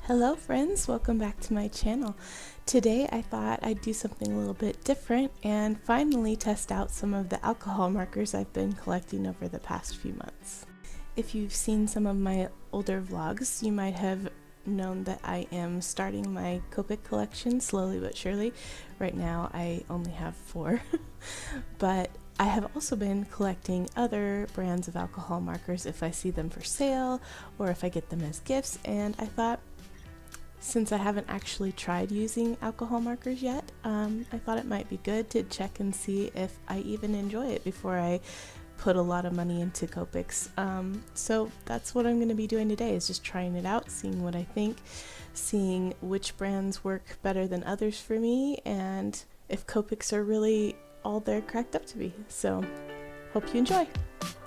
Hello friends, welcome back to my channel. Today I thought I'd do something a little bit different and finally test out some of the alcohol markers I've been collecting over the past few months. If you've seen some of my older vlogs, you might have known that I am starting my Copic collection slowly but surely. Right now I only have 4, but I have also been collecting other brands of alcohol markers if I see them for sale or if I get them as gifts, and I thought, since I haven't actually tried using alcohol markers yet, I thought it might be good to check and see if I even enjoy it before I put a lot of money into Copics. So that's what I'm going to be doing today, is just trying it out, seeing what I think, seeing which brands work better than others for me, and if Copics are really all they're cracked up to be. So hope you enjoy.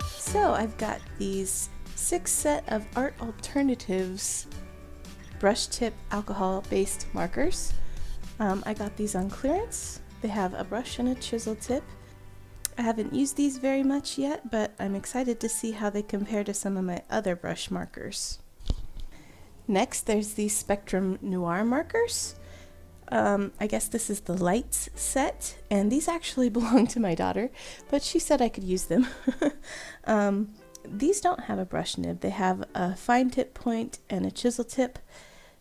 So I've got these 6 set of Art Alternatives brush tip alcohol based markers. I got these on clearance. They have a brush and a chisel tip. I haven't used these very much yet, but I'm excited to see how they compare to some of my other brush markers. Next, there's these Spectrum Noir markers. I guess this is the lights set, and these actually belong to my daughter, but she said I could use them. These don't have a brush nib. They have a fine tip point and a chisel tip,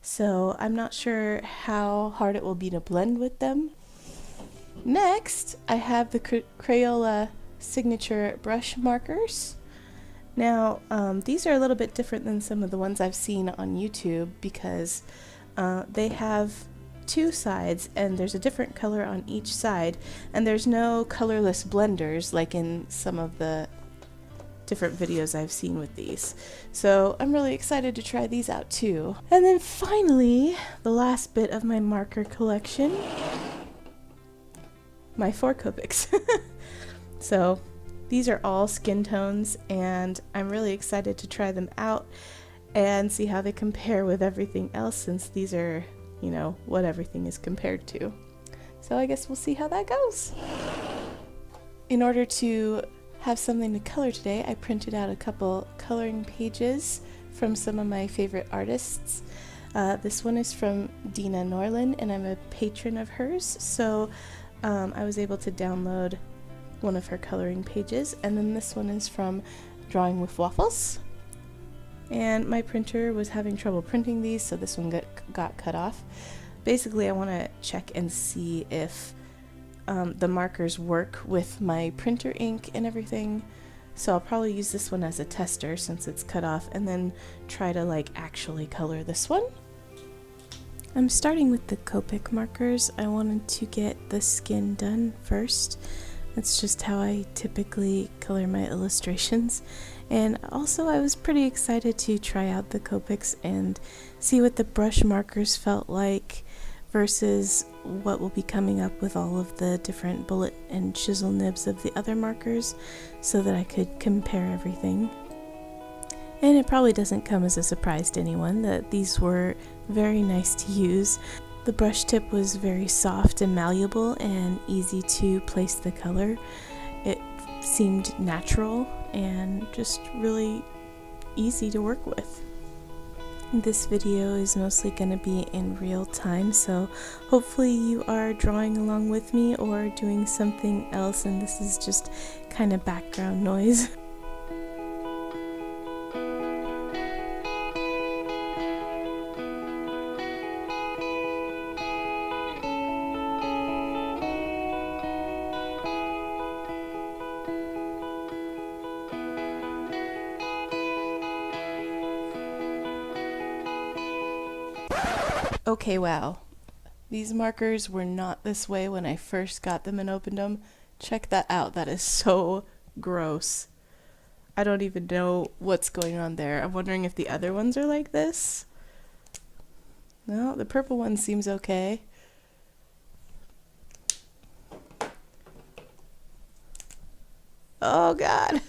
so I'm not sure how hard it will be to blend with them. Next, I have the Crayola signature brush markers. Now, these are a little bit different than some of the ones I've seen on YouTube because they have 2 sides and there's a different color on each side, and there's no colorless blenders like in some of the different videos I've seen with these. So I'm really excited to try these out too. And then finally, the last bit of my marker collection, my 4 Copics. So these are all skin tones, and I'm really excited to try them out and see how they compare with everything else, since these are, you know, what everything is compared to. So I guess we'll see how that goes. In order to have something to color today, I printed out a couple coloring pages from some of my favorite artists. This one is from Dina and Rin, and I'm a patron of hers, so I was able to download one of her coloring pages. And then this one is from Drawing with Waffles, and my printer was having trouble printing these, so this one got cut off. Basically, I want to check and see if the markers work with my printer ink and everything, so I'll probably use this one as a tester since it's cut off, and then try to actually color this one. I'm starting with the Copic markers. I wanted to get the skin done first. That's just how I typically color my illustrations, and also I was pretty excited to try out the Copics and see what the brush markers felt like versus what will be coming up with all of the different bullet and chisel nibs of the other markers, so that I could compare everything. And it probably doesn't come as a surprise to anyone that these were very nice to use. The brush tip was very soft and malleable and easy to place the color. It seemed natural and just really easy to work with. This video is mostly going to be in real time, so hopefully you are drawing along with me or doing something else, and this is just kind of background noise. Okay, wow. These markers were not this way when I first got them and opened them. Check that out. That is so gross. I don't even know what's going on there. I'm wondering if the other ones are like this. No, the purple one seems okay. Oh God.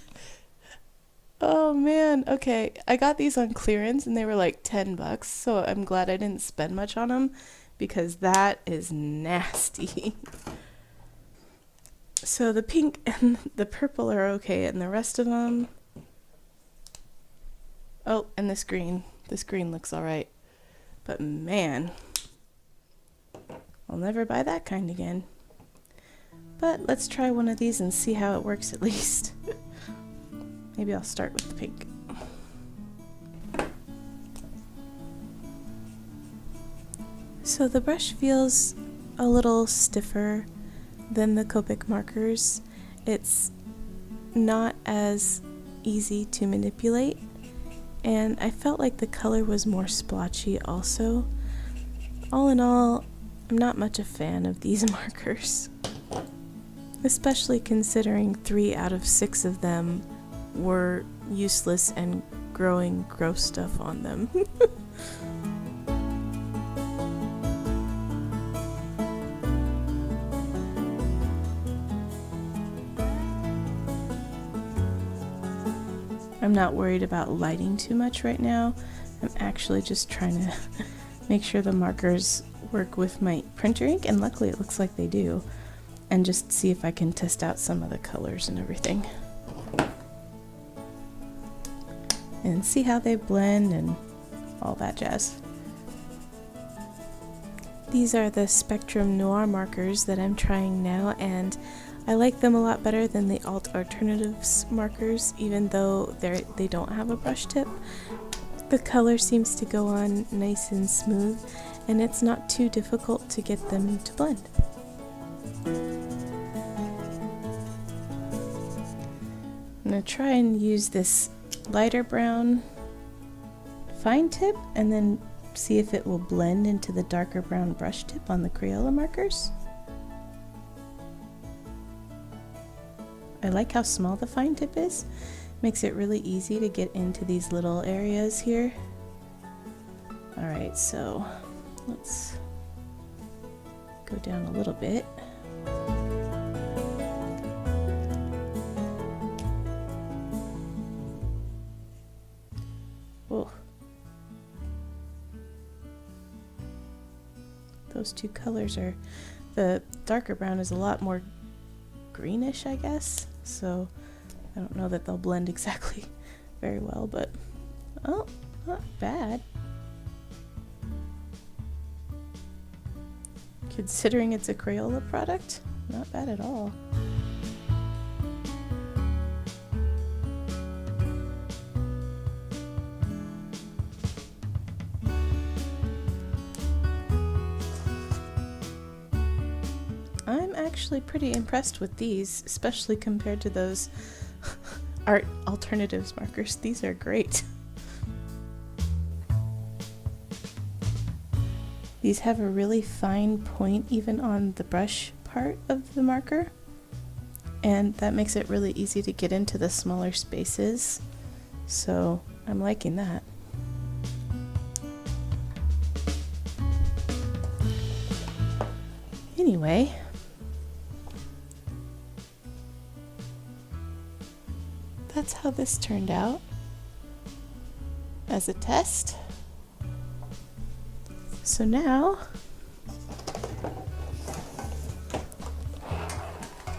Oh man, okay, I got these on clearance and they were like $10, so I'm glad I didn't spend much on them because that is nasty. So the pink and the purple are okay, and the rest of them... Oh, and this green looks alright. But man, I'll never buy that kind again. But let's try one of these and see how it works at least. Maybe I'll start with the pink. So the brush feels a little stiffer than the Copic markers. It's not as easy to manipulate, and I felt like the color was more splotchy also. All in all, I'm not much a fan of these markers. Especially considering 3 out of 6 of them were useless and growing gross stuff on them. I'm not worried about lighting too much right now. I'm actually just trying to make sure the markers work with my printer ink, and luckily it looks like they do. And just see if I can test out some of the colors and everything. And see how they blend and all that jazz. These are the Spectrum Noir markers that I'm trying now, and I like them a lot better than the Alternatives markers, even though they don't have a brush tip. The color seems to go on nice and smooth, and it's not too difficult to get them to blend. I'm going to try and use this lighter brown fine tip and then see if it will blend into the darker brown brush tip on the Crayola markers. I like how small the fine tip is. Makes it really easy to get into these little areas here. Alright, so let's go down a little bit. Oh. Those two colors are, the darker brown is a lot more greenish, I guess, so I don't know that they'll blend exactly very well, but oh, not bad. Considering it's a Crayola product, not bad at all. I'm actually pretty impressed with these, especially compared to those Art Alternatives markers. These are great. These have a really fine point even on the brush part of the marker, and that makes it really easy to get into the smaller spaces, so I'm liking that. Anyway, that's how this turned out as a test. So now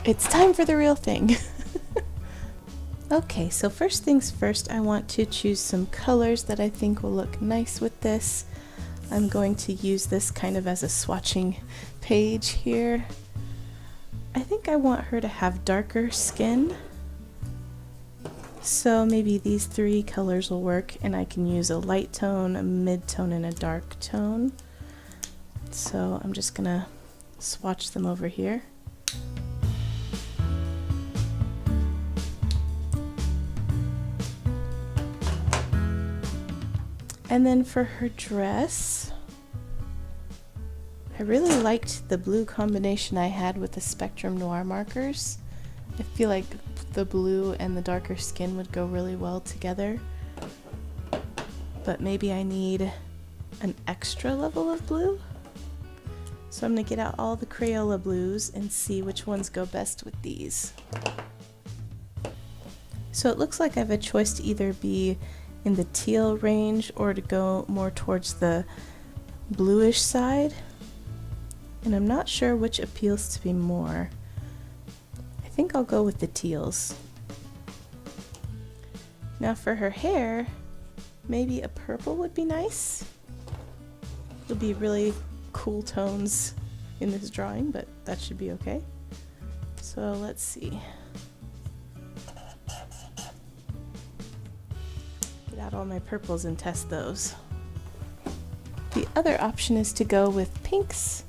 it's time for the real thing. Okay, so first things first, I want to choose some colors that I think will look nice with this. I'm going to use this kind of as a swatching page here. I think I want her to have darker skin. So maybe these 3 colors will work, and I can use a light tone, a mid-tone, and a dark tone. So I'm just gonna swatch them over here. And then for her dress, I really liked the blue combination I had with the Spectrum Noir markers. I feel like the blue and the darker skin would go really well together, but maybe I need an extra level of blue. So I'm going to get out all the Crayola blues and see which ones go best with these. So it looks like I have a choice to either be in the teal range or to go more towards the bluish side, and I'm not sure which appeals to me more. I think I'll go with the teals. Now for her hair, maybe a purple would be nice. It'll be really cool tones in this drawing, but that should be okay. So let's see. Get out all my purples and test those. The other option is to go with pinks.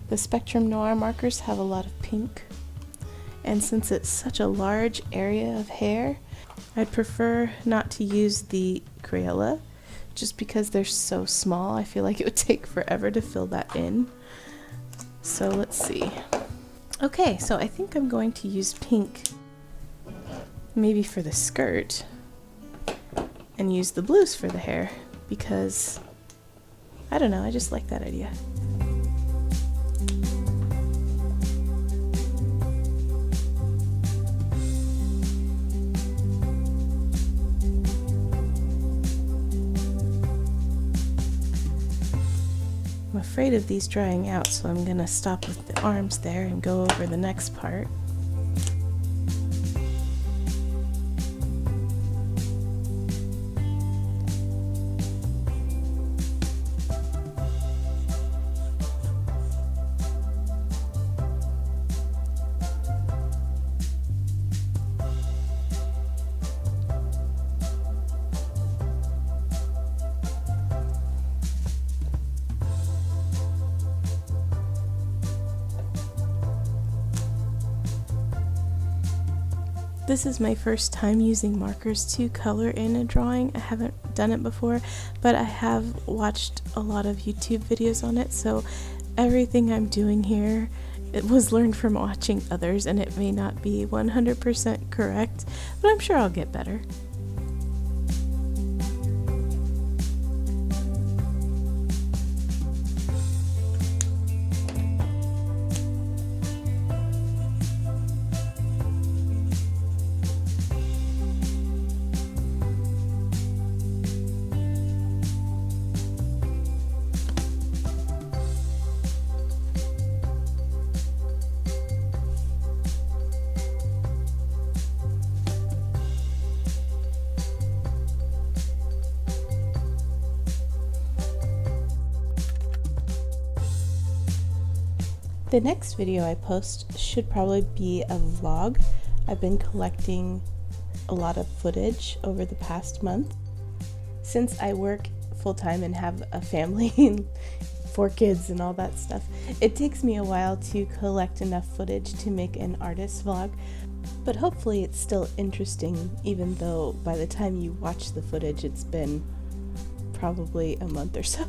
The Spectrum Noir markers have a lot of pink. And since it's such a large area of hair, I'd prefer not to use the Crayola just because they're so small. I feel like it would take forever to fill that in. So let's see. Okay, so I think I'm going to use pink maybe for the skirt and use the blues for the hair because I don't know, I just like that idea. I'm afraid of these drying out, so I'm gonna stop with the arms there and go over the next part. This is my first time using markers to color in a drawing. I haven't done it before, but I have watched a lot of YouTube videos on it, so everything I'm doing here, it was learned from watching others, and it may not be 100% correct, but I'm sure I'll get better. The next video I post should probably be a vlog. I've been collecting a lot of footage over the past month. Since I work full-time and have a family and 4 kids and all that stuff, it takes me a while to collect enough footage to make an artist vlog, but hopefully it's still interesting even though by the time you watch the footage it's been probably a month or so.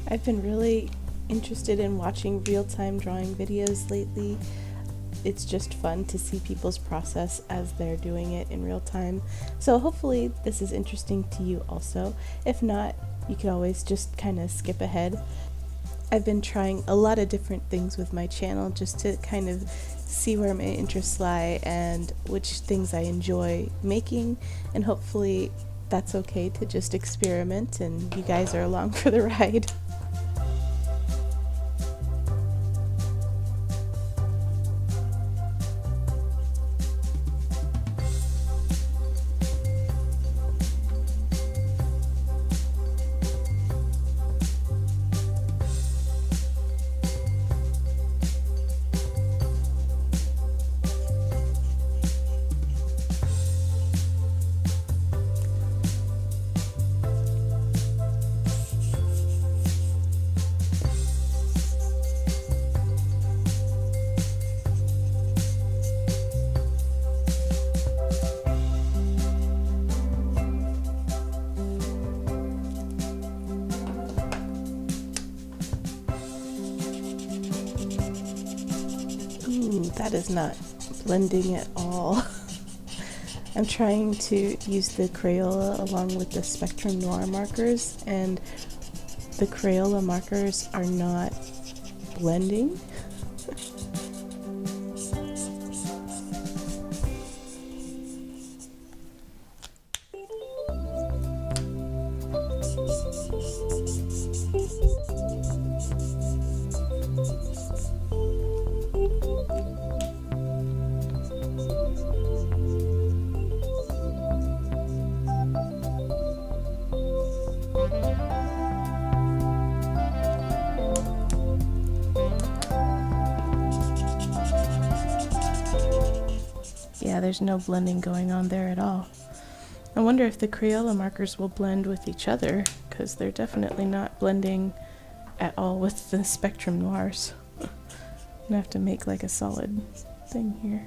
I've been really interested in watching real-time drawing videos lately. It's just fun to see people's process as they're doing it in real time. So hopefully this is interesting to you also. If not, you can always just kind of skip ahead. I've been trying a lot of different things with my channel just to kind of see where my interests lie and which things I enjoy making, and hopefully that's okay to just experiment and you guys are along for the ride. That is not blending at all. I'm trying to use the Crayola along with the Spectrum Noir markers, and the Crayola markers are not blending. Yeah, there's no blending going on there at all. I wonder if the Crayola markers will blend with each other, because they're definitely not blending at all with the Spectrum Noirs. I'm gonna have to make like a solid thing here.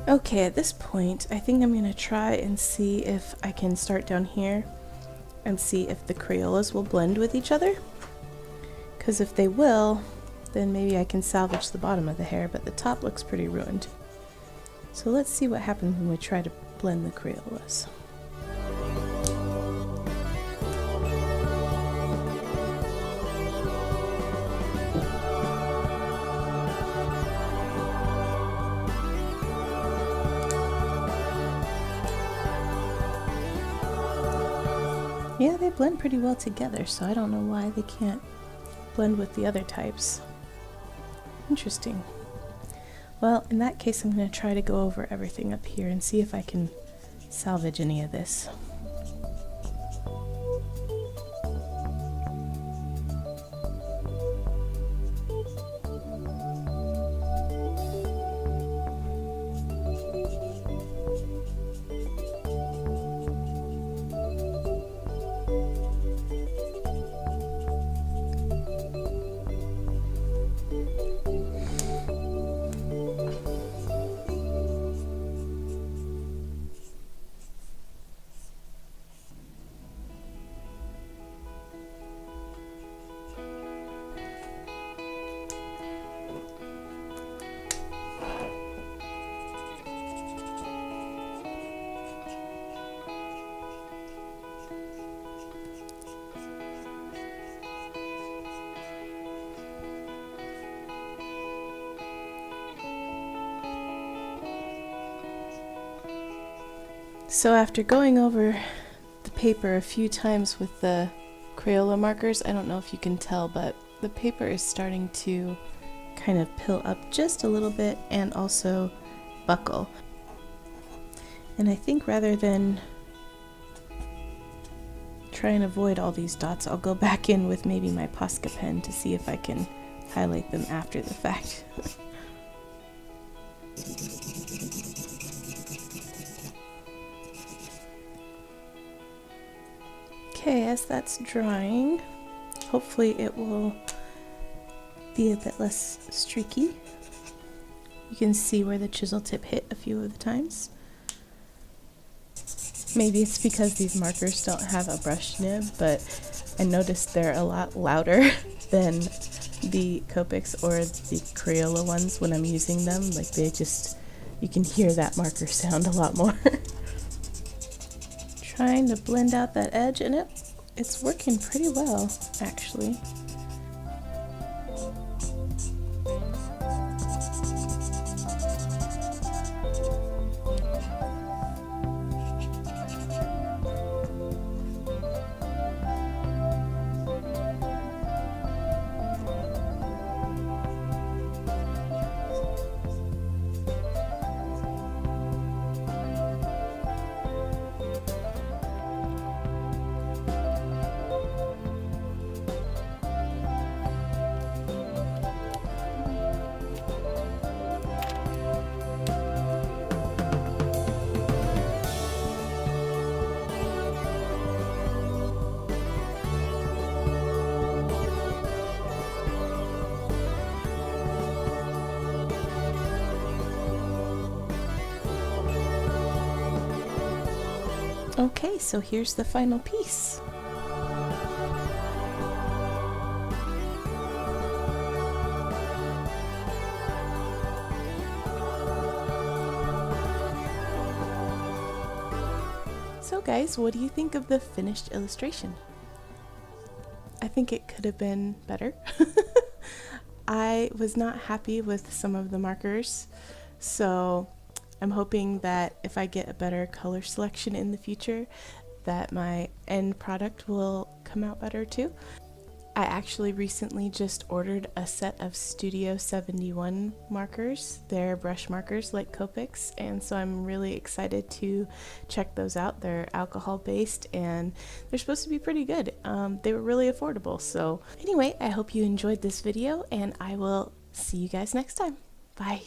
Okay, at this point, I think I'm gonna try and see if I can start down here and see if the Crayolas will blend with each other. Because if they will, then maybe I can salvage the bottom of the hair, but the top looks pretty ruined. So let's see what happens when we try to blend the Crayolas. Yeah, they blend pretty well together, so I don't know why they can't blend with the other types. Interesting. Well, in that case, I'm going to try to go over everything up here and see if I can salvage any of this. So after going over the paper a few times with the Crayola markers, I don't know if you can tell, but the paper is starting to kind of pill up just a little bit and also buckle. And I think rather than try and avoid all these dots, I'll go back in with maybe my Posca pen to see if I can highlight them after the fact. Okay, as that's drying, hopefully it will be a bit less streaky. You can see where the chisel tip hit a few of the times. Maybe it's because these markers don't have a brush nib, but I noticed they're a lot louder than the Copics or the Crayola ones when I'm using them. Like you can hear that marker sound a lot more. Trying to blend out that edge, and it's working pretty well, actually. Okay, so here's the final piece. So guys, what do you think of the finished illustration? I think it could have been better. I was not happy with some of the markers, so I'm hoping that if I get a better color selection in the future, that my end product will come out better too. I actually recently just ordered a set of Studio 71 markers. They're brush markers like Copics, and so I'm really excited to check those out. They're alcohol based and they're supposed to be pretty good. They were really affordable. So anyway, I hope you enjoyed this video and I will see you guys next time. Bye.